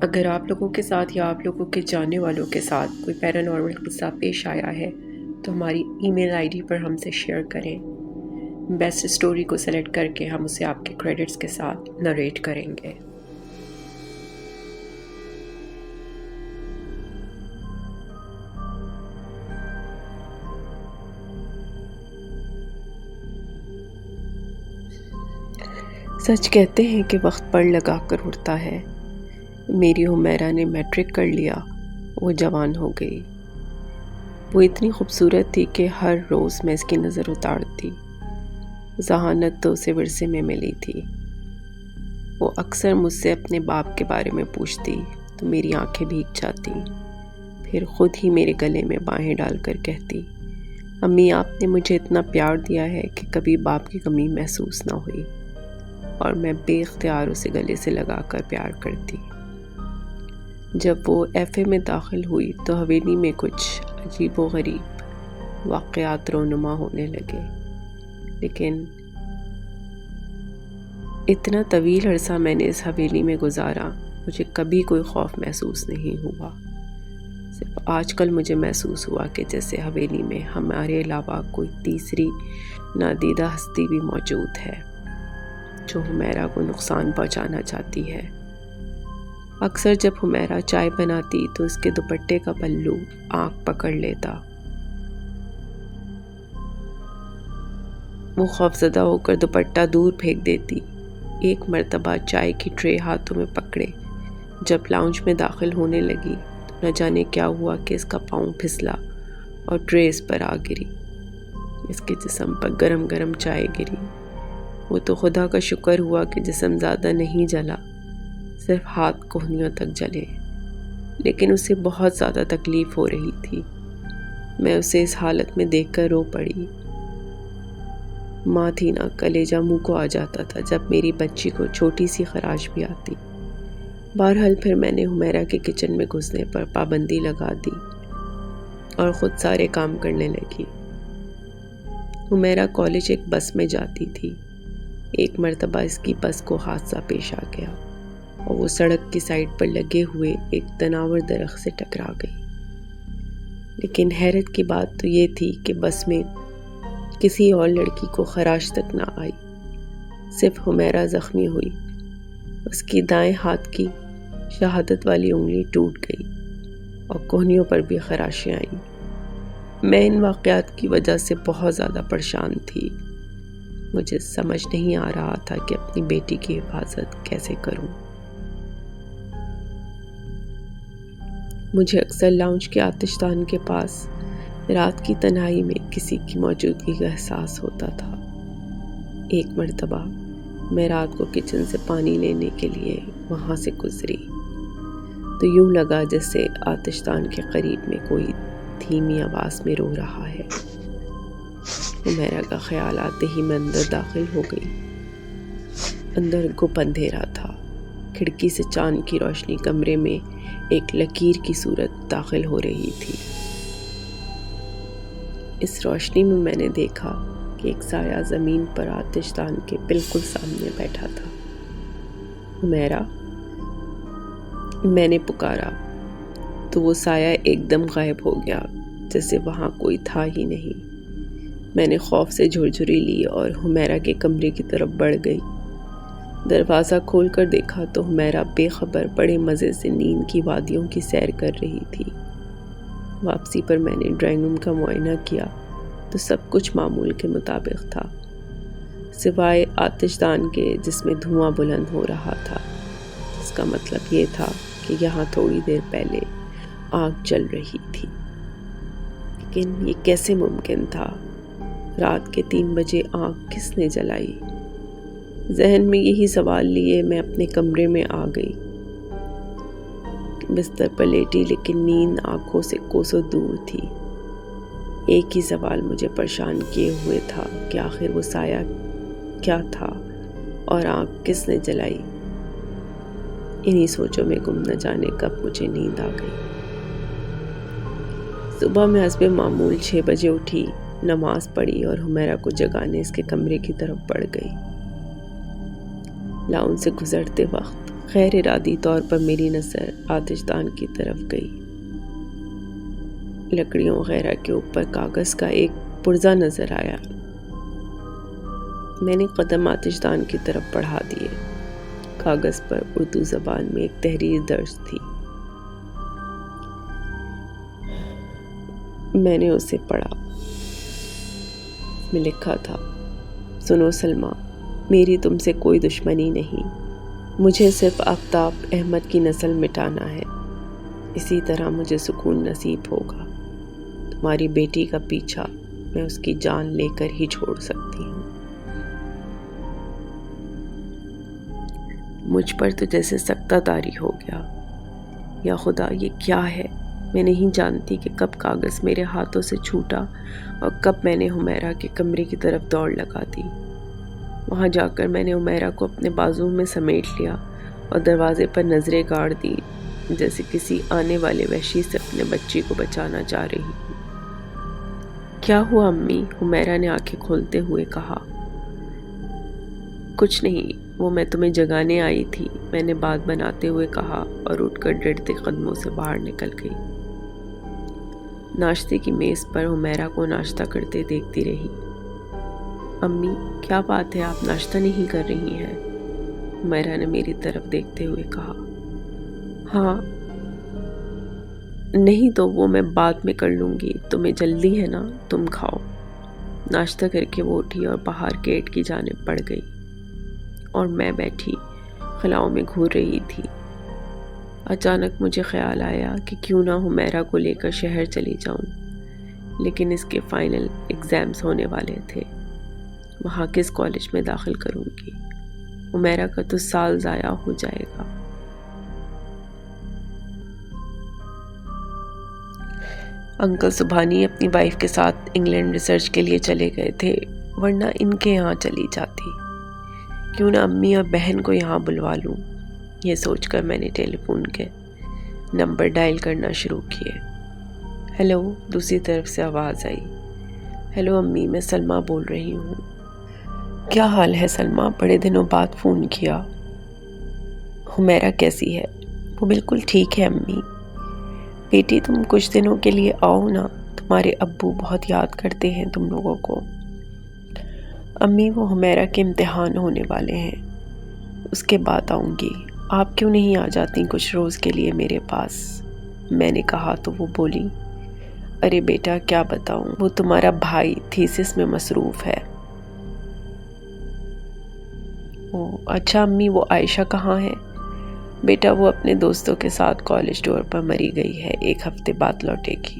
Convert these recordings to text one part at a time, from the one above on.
اگر آپ لوگوں کے ساتھ یا آپ لوگوں کے جاننے والوں کے ساتھ کوئی پیرانارمل قصہ پیش آیا ہے تو ہماری ای میل آئی ڈی پر ہم سے شیئر کریں۔ بیسٹ اسٹوری کو سلیکٹ کر کے ہم اسے آپ کے کریڈٹس کے ساتھ نریٹ کریں گے۔ سچ کہتے ہیں کہ وقت پڑ لگا کر اڑتا ہے۔ میری حمیرہ نے میٹرک کر لیا، وہ جوان ہو گئی۔ وہ اتنی خوبصورت تھی کہ ہر روز میں اس کی نظر اتارتی۔ ذہانت تو اسے ورثے میں ملی تھی۔ وہ اکثر مجھ سے اپنے باپ کے بارے میں پوچھتی تو میری آنکھیں بھیگ جاتی، پھر خود ہی میرے گلے میں بانہیں ڈال کر کہتی، امی آپ نے مجھے اتنا پیار دیا ہے کہ کبھی باپ کی کمی محسوس نہ ہوئی، اور میں بے اختیار اسے گلے سے لگا کر پیار کرتی۔ جب وہ ایف اے میں داخل ہوئی تو حویلی میں کچھ عجیب و غریب واقعات رونما ہونے لگے، لیکن اتنا طویل عرصہ میں نے اس حویلی میں گزارا، مجھے کبھی کوئی خوف محسوس نہیں ہوا۔ صرف آج کل مجھے محسوس ہوا کہ جیسے حویلی میں ہمارے علاوہ کوئی تیسری نادیدہ ہستی بھی موجود ہے جو حمیرہ کو نقصان پہنچانا چاہتی ہے۔ اکثر جب حمیرہ چائے بناتی تو اس کے دوپٹے کا پلو آنکھ پکڑ لیتا۔ وہ خوفزدہ ہو کر دوپٹہ دور پھینک دیتی۔ ایک مرتبہ چائے کی ٹرے ہاتھوں میں پکڑے جب لاؤنج میں داخل ہونے لگی تو نہ جانے کیا ہوا کہ اس کا پاؤں پھسلا اور ٹرے اس پر آ گری۔ اس کے جسم پر گرم گرم چائے گری۔ وہ تو خدا کا شکر ہوا کہ جسم زیادہ نہیں جلا، صرف ہاتھ کہنیوں تک جلے، لیکن اسے بہت زیادہ تکلیف ہو رہی تھی۔ میں اسے اس حالت میں دیکھ کر رو پڑی۔ ماں تھی نا، کلیجہ منہ کو آ جاتا تھا جب میری بچی کو چھوٹی سی خراش بھی آتی۔ بہرحال پھر میں نے حمیرہ کے کچن میں گھسنے پر پابندی لگا دی اور خود سارے کام کرنے لگی۔ حمیرہ کالج ایک بس میں جاتی تھی۔ ایک مرتبہ اس کی بس کو حادثہ پیش آ گیا اور وہ سڑک کی سائڈ پر لگے ہوئے ایک تناور درخت سے ٹکرا گئی۔ لیکن حیرت کی بات تو یہ تھی کہ بس میں کسی اور لڑکی کو خراش تک نہ آئی، صرف حمیرہ زخمی ہوئی۔ اس کی دائیں ہاتھ کی شہادت والی انگلی ٹوٹ گئی اور کہنیوں پر بھی خراشیں آئیں۔ میں ان واقعات کی وجہ سے بہت زیادہ پریشان تھی۔ مجھے سمجھ نہیں آ رہا تھا کہ اپنی بیٹی کی حفاظت کیسے کروں۔ مجھے اکثر لاؤنج کے آتش دان کے پاس رات کی تنہائی میں کسی کی موجودگی کا احساس ہوتا تھا۔ ایک مرتبہ میں رات کو کچن سے پانی لینے کے لیے وہاں سے گزری تو یوں لگا جیسے آتش دان کے قریب میں کوئی دھیمی آواز میں رو رہا ہے۔ حمیرہ کا خیال آتے ہی میں اندر داخل ہو گئی۔ اندر گپ اندھیرا تھا۔ کھڑکی سے چاند کی روشنی کمرے میں ایک لکیر کی صورت داخل ہو رہی تھی۔ اس روشنی میں میں نے دیکھا کہ ایک سایہ زمین پر آتش دان کے بالکل سامنے بیٹھا تھا۔ حمیرہ، میں نے پکارا تو وہ سایہ ایک دم غائب ہو گیا، جیسے وہاں کوئی تھا ہی نہیں۔ میں نے خوف سے جھرجھری لی اور حمیرہ کے کمرے کی طرف بڑھ گئی۔ دروازہ کھول کر دیکھا تو حمیرہ بے خبر بڑے مزے سے نیند کی وادیوں کی سیر کر رہی تھی۔ واپسی پر میں نے ڈرائنگ روم کا معائنہ کیا تو سب کچھ معمول کے مطابق تھا، سوائے آتش دان کے جس میں دھواں بلند ہو رہا تھا۔ اس کا مطلب یہ تھا کہ یہاں تھوڑی دیر پہلے آگ جل رہی تھی۔ لیکن یہ کیسے ممکن تھا؟ رات کے 3 بجے آگ کس نے جلائی؟ ذہن میں یہی سوال لیے میں اپنے کمرے میں آ گئی۔ بستر پر لیٹی لیکن نیند آنکھوں سے کوسوں دور تھی۔ ایک ہی سوال مجھے پریشان کیے ہوئے تھا کہ آخر وہ سایہ کیا تھا اور آنکھ کس نے جلائی۔ انہی سوچوں میں گم نہ جانے کب مجھے نیند آ گئی۔ صبح میں حسب معمول 6 بجے اٹھی، نماز پڑھی اور حمیرہ کو جگانے اس کے کمرے کی طرف بڑھ گئی۔ لاؤنج سے گزرتے وقت غیر ارادی طور پر میری نظر آتش دان کی طرف گئی۔ لکڑیوں وغیرہ کے اوپر کاغذ کا ایک پرزہ نظر آیا۔ میں نے قدم آتش دان کی طرف بڑھا دیے۔ کاغذ پر اردو زبان میں ایک تحریر درج تھی۔ میں نے اسے پڑھا۔ اس میں لکھا تھا، سنو سلمیٰ، میری تم سے کوئی دشمنی نہیں، مجھے صرف آفتاب احمد کی نسل مٹانا ہے، اسی طرح مجھے سکون نصیب ہوگا۔ تمہاری بیٹی کا پیچھا میں اس کی جان لے کر ہی چھوڑ سکتی ہوں۔ مجھ پر تو جیسے سکتہ طاری ہو گیا۔ یا خدا، یہ کیا ہے؟ میں نہیں جانتی کہ کب کاغذ میرے ہاتھوں سے چھوٹا اور کب میں نے حمیرہ کے کمرے کی طرف دوڑ لگا دی۔ وہاں جا کر میں نے حمیرہ کو اپنے بازو میں سمیٹ لیا اور دروازے پر نظریں گاڑ دی، جیسے کسی آنے والے وحشی سے اپنے بچی کو بچانا چاہ رہی ہوں۔ کیا ہوا امی؟ حمیرہ نے آنکھیں کھولتے ہوئے کہا۔ کچھ نہیں، وہ میں تمہیں جگانے آئی تھی، میں نے بات بناتے ہوئے کہا اور اٹھ کر ڈرتے قدموں سے باہر نکل گئی۔ ناشتے کی میز پر حمیرہ کو ناشتہ کرتے دیکھتی رہی۔ امی، کیا بات ہے، آپ ناشتہ نہیں کر رہی ہیں؟ حمیرہ نے میری طرف دیکھتے ہوئے کہا۔ ہاں، نہیں تو وہ میں بعد میں کر لوں گی، تمہیں جلدی ہے نا، تم کھاؤ۔ ناشتہ کر کے وہ اٹھی اور باہر گیٹ کی جانب بڑھ گئی، اور میں بیٹھی خلاؤں میں گھور رہی تھی۔ اچانک مجھے خیال آیا کہ کیوں نہ حمیرہ کو لے کر شہر چلی جاؤں، لیکن اس کے فائنل ایگزامز ہونے والے تھے، وہاں کس کالج میں داخل کروں گی؟ حمیرہ کا تو سال ضائع ہو جائے گا۔ انکل سبحانی اپنی وائف کے ساتھ انگلینڈ ریسرچ کے لیے چلے گئے تھے، ورنہ ان کے یہاں چلی جاتی۔ کیوں نہ امی اور بہن کو یہاں بلوا لوں؟ یہ سوچ کر میں نے ٹیلی فون کے نمبر ڈائل کرنا شروع کیے۔ ہیلو، دوسری طرف سے آواز آئی۔ ہیلو امی، میں سلمیٰ بول رہی ہوں۔ کیا حال ہے سلمیٰ؟ بڑے دنوں بعد فون کیا۔ حمیرہ کیسی ہے؟ وہ بالکل ٹھیک ہے امی۔ بیٹی، تم کچھ دنوں کے لیے آؤ نا، تمہارے ابو بہت یاد کرتے ہیں تم لوگوں کو۔ امی، وہ حمیرہ کے امتحان ہونے والے ہیں، اس کے بعد آؤں گی۔ آپ کیوں نہیں آ جاتی کچھ روز کے لیے میرے پاس؟ میں نے کہا تو وہ بولی، ارے بیٹا کیا بتاؤں، وہ تمہارا بھائی تھیسس میں مصروف ہے۔ اچھا امی، وہ عائشہ کہاں ہے؟ بیٹا وہ اپنے دوستوں کے ساتھ کالج ٹور پر مری گئی ہے، 1 ہفتے بعد لوٹے گی۔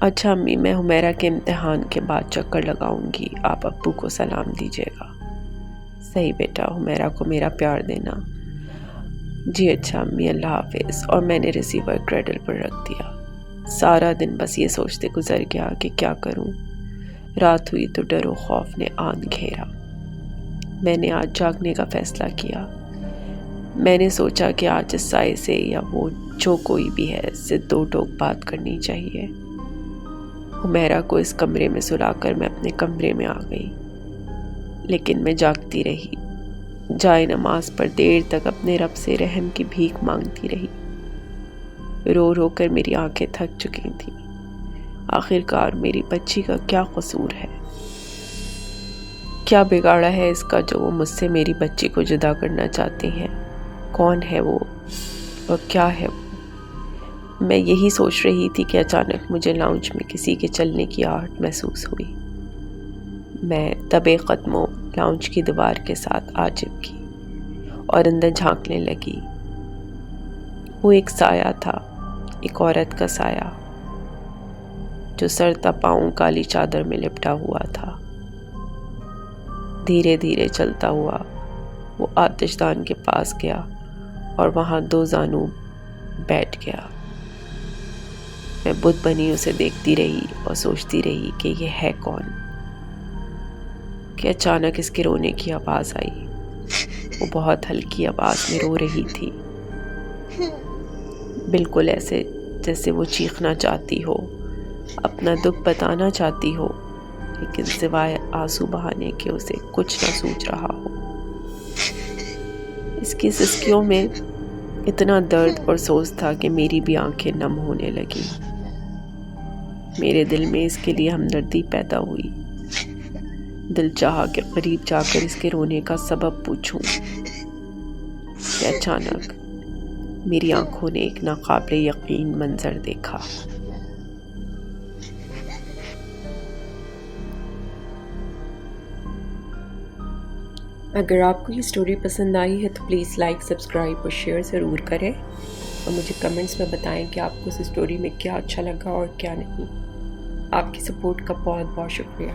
اچھا امی، میں حمیرہ کے امتحان کے بعد چکر لگاؤں گی، آپ ابو کو سلام دیجیے گا۔ صحیح بیٹا، حمیرہ کو میرا پیار دینا۔ جی اچھا امی، اللہ حافظ۔ اور میں نے ریسیور کریڈل پر رکھ دیا۔ سارا دن بس یہ سوچتے گزر گیا کہ کیا کروں۔ رات ہوئی تو ڈر و خوف نے آن گھیرا۔ میں نے آج جاگنے کا فیصلہ کیا۔ میں نے سوچا کہ آج اس سائے سے یا وہ جو کوئی بھی ہے اس سے 2 ٹوک بات کرنی چاہیے۔ حمیرہ کو اس کمرے میں سلا کر میں اپنے کمرے میں آ گئی، لیکن میں جاگتی رہی، جائے نماز پر دیر تک اپنے رب سے رحم کی بھیک مانگتی رہی۔ رو رو کر میری آنکھیں تھک چکی تھیں۔ آخرکار میری بچی کا کیا قصور ہے؟ کیا بگاڑا ہے اس کا جو وہ مجھ سے میری بچی کو جدا کرنا چاہتے ہیں؟ کون ہے وہ اور کیا ہے وہ؟ میں یہی سوچ رہی تھی کہ اچانک مجھے لاؤنج میں کسی کے چلنے کی آہٹ محسوس ہوئی۔ میں دبے قدموں لاؤنج کی دیوار کے ساتھ آ چپکی اور اندر جھانکنے لگی۔ وہ ایک سایہ تھا، ایک عورت کا سایہ، جو سر تا پاؤں کالی چادر میں لپٹا ہوا تھا۔ دھیرے دھیرے چلتا ہوا وہ آتش دان کے پاس گیا اور وہاں 2 زانو بیٹھ گیا۔ میں بت بنی اسے دیکھتی رہی اور سوچتی رہی کہ یہ ہے کون، کہ اچانک اس کے رونے کی آواز آئی۔ وہ بہت ہلکی آواز میں رو رہی تھی، بالکل ایسے جیسے وہ چیخنا چاہتی ہو، اپنا دکھ بتانا چاہتی ہو، لیکن سوائے آنسو بہانے کے اسے کچھ نہ سوچ رہا ہو۔ اس کی سسکیوں میں اتنا درد اور سوز تھا کہ میری بھی آنکھیں نم ہونے لگی۔ میرے دل میں اس کے لیے ہمدردی پیدا ہوئی۔ دل چاہا کہ قریب جا کر اس کے رونے کا سبب پوچھوں کہ اچانک میری آنکھوں نے ایک ناقابل یقین منظر دیکھا۔ اگر آپ کو یہ سٹوری پسند آئی ہے تو پلیز لائک، سبسکرائب اور شیئر ضرور کریں، اور مجھے کمنٹس میں بتائیں کہ آپ کو اس سٹوری میں کیا اچھا لگا اور کیا نہیں۔ آپ کی سپورٹ کا بہت بہت شکریہ۔